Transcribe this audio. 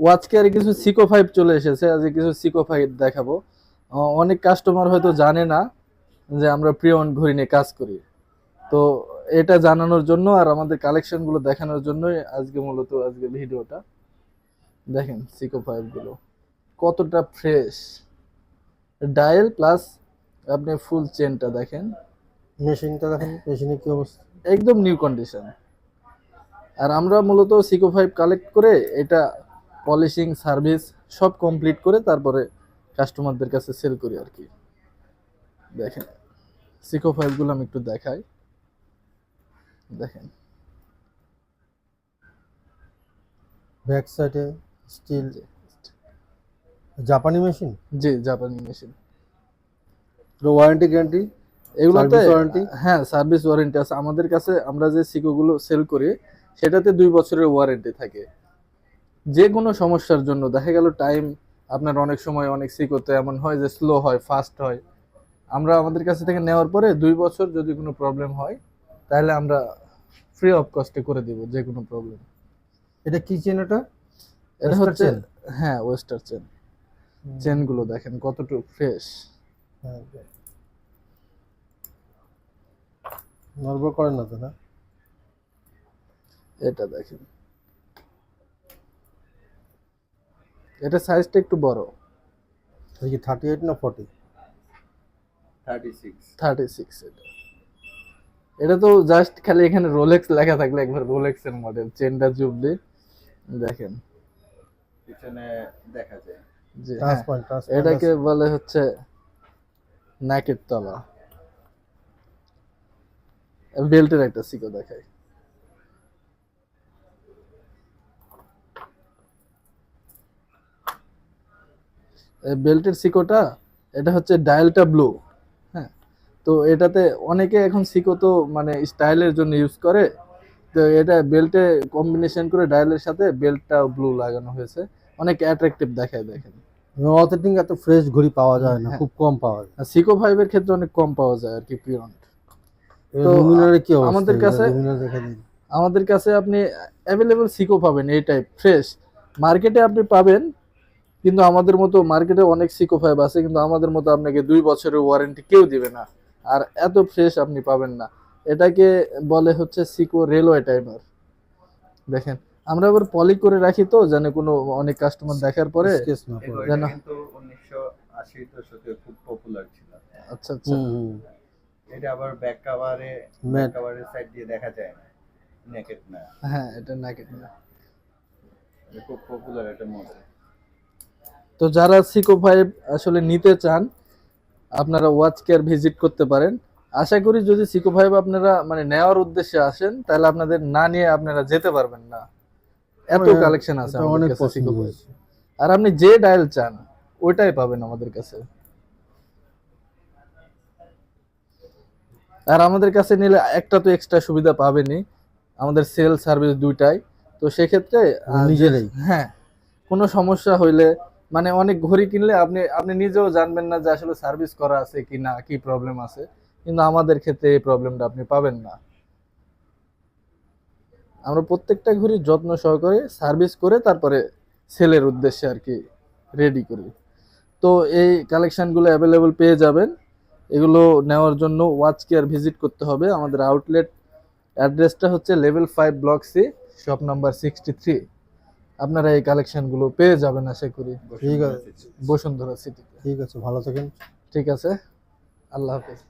Watch কেয়ারে কিছু সিকো 5 চলে এসেছে, আজকে কিছু সিকো 5 দেখাবো। অনেক কাস্টমার হয়তো জানে না যে আমরা প্রি ওন্ড ঘড়ি নিয়ে কাজ করি। তো এটা জানানোর জন্য আর আমাদের কালেকশন গুলো দেখানোর জন্যই আজকে ভিডিওটা। দেখেন সিকো 5 গুলো কতটা ফ্রেশ, ডায়াল প্লাস আপনি ফুল চেনটা দেখেন, মেশিনটা দেখেন, মেশিনে কি অবস্থা, একদম নিউ কন্ডিশন। আর আমরা মূলত সিকো 5 কালেক্ট করে এটা পলিশিং সার্ভিস সব কমপ্লিট করে তারপরে কাস্টমারদের কাছে সেল করি আর কি। দেখেন সিকো 5 গুলো আমি একটু দেখাই। দেখেন ব্যাক সাইডে স্টিল, জাপানি মেশিন, জি জাপানি মেশিন। ওয়ারেন্টি গ্যারান্টি এগুলোতে ওয়ারেন্টি। হ্যাঁ সার্ভিস ওয়ারেন্টি আছে আমাদের কাছে। আমরা যে সিকো গুলো সেল করি সেটাতে 2 বছরের ওয়ারেন্টি থাকে। যে কোনো সমস্যার জন্য, দেখা গেল টাইম আপনার অনেক সময় অনেক সিকোতে এমন হয় যে স্লো হয়, ফাস্ট হয়, আমরা আমাদের কাছে থেকে নেওয়ার পরে 2 বছর যদি কোনো প্রবলেম হয় তাহলে আমরা ফ্রি অফ কস্টে করে দিব যে কোনো প্রবলেম। এটা কি চেন? এটা এটা Western হচ্ছে চেন। হ্যাঁ ওয়েস্টার চেন। চেনগুলো দেখেন কতটুকু ফ্রেশ। হ্যাঁ, নড়বড় করে না তো না? এটা দেখেন, এটা সাইজটা একটু বড়, এটা কি 38 না 40? 36। এটা এটা তো জাস্ট খালি এখানে রোলেক্স লেখা থাকলে একবার রোলেক্স এর মডেল, চেনটা জুবলি দেখেন পিছনে দেখা যায়। যে হ্যাঁ ট্রান্সপারেন্ট, এটাকে বলে হচ্ছে নাকের তলা। বেল্টের একটা সিকো দেখাই। বেল্টের সিকোটা এটা হচ্ছে ডায়ালটা ব্লু। হ্যাঁ, তো এটাতে অনেকে এখন সিকো তো মানে স্টাইলের জন্য ইউজ করে, তো এটা বেল্টে কম্বিনেশন করে ডায়ালের সাথে বেল্টটা ব্লু লাগানো হয়েছে, অনেক অ্যাট্রাকটিভ দেখায়। দেখেন অথেন্টিক এত ফ্রেশ ঘড়ি পাওয়া যায় না, হ্যাঁ, খুব কম পাওয়া যায়। সিকো 5 এর ক্ষেত্রে অনেক কম পাওয়া যায় আর কি পিওন্ট। এর তো লুমিনারের কি অবস্থা? আমাদের কাছে লুমিনার দেখা দিন। আমাদের কাছে আপনি অ্যাভেলেবল সিকো পাবেন এই টাইপ ফ্রেশ, মার্কেটে আপনি পাবেন, কিন্তু আমাদের মতো মার্কেটে অনেক সিকো 5 আছে কিন্তু আমাদের মতো আপনাকে 2 বছরের ওয়ারেন্টি কেউ দিবে না, আর এত ফ্রেশ আপনি পাবেন না। এটাকে বলে হচ্ছে সিকো রেলওয়ে টাইমার। দেখেন আমরা আবার পলি করে রাখি তো যেন কোনো অনেক কাস্টমার দেখার পরে স্কেচ না এই পড়ে। ঘড়িটা যেন কিন্তু 1980 দশকে খুব পপুলার ছিল। আচ্ছা আচ্ছা এটা আবার ব্যাক ম্যাট। কাভারের সাইড দিয়ে দেখা যায় না, নেকেড না। হ্যাঁ এটা নাকি না। এটা খুব পপুলার একটা মডেল। তো যারা সিকো 5 আসলে নিতে চান আপনারা ওয়াচ কেয়ার ভিজিট করতে পারেন। আশা করি যদি সিকো 5 আপনারা মানে নেওয়ার উদ্দেশ্যে আসেন তাহলে আপনাদের না নিয়ে আপনারা যেতে পারবেন না, এত কালেকশন আছে এটা আমাদের অনেক কাছে পছন্দ সিকো 5। হয়েছে। আর আপনি যে ডায়াল চান ওইটাই পাবেন আমাদের কাছে। আর আমাদের কাছে নিলে একটা তো এক্সট্রা সুবিধা পাবেনই, আমাদের সেল সার্ভিস দুইটাই। তো সেক্ষেত্রে নিজেরাই। হ্যাঁ কোনো সমস্যা হইলে মানে অনেক ঘড়ি কিনলে আপনি আপনি নিজেও জানবেন না যে আসলে সার্ভিস করা আছে কি না, কি প্রবলেম আছে, কিন্তু আমাদের ক্ষেত্রে এই প্রবলেমটা আপনি পাবেন না। আমরা প্রত্যেকটা ঘড়ি যত্ন সহকারে সার্ভিস করে তারপরে সেলের উদ্দেশ্যে আর কি রেডি করি। তো এই কালেকশনগুলো অ্যাভেলেবল পেয়ে যাবেন। এগুলো নেওয়ার জন্য ওয়াচ কেয়ার ভিজিট করতে হবে। আমাদের আউটলেট অ্যাড্রেসটা হচ্ছে level 5 block C, shop number 63। আপনারা এই কালেকশনগুলো পেয়ে যাবেন আশা করি ঠিক আছে, বসুন্ধরা সিটিতে। ঠিক আছে, ভালো থাকেন। ঠিক আছে, আল্লাহ হাফেজ।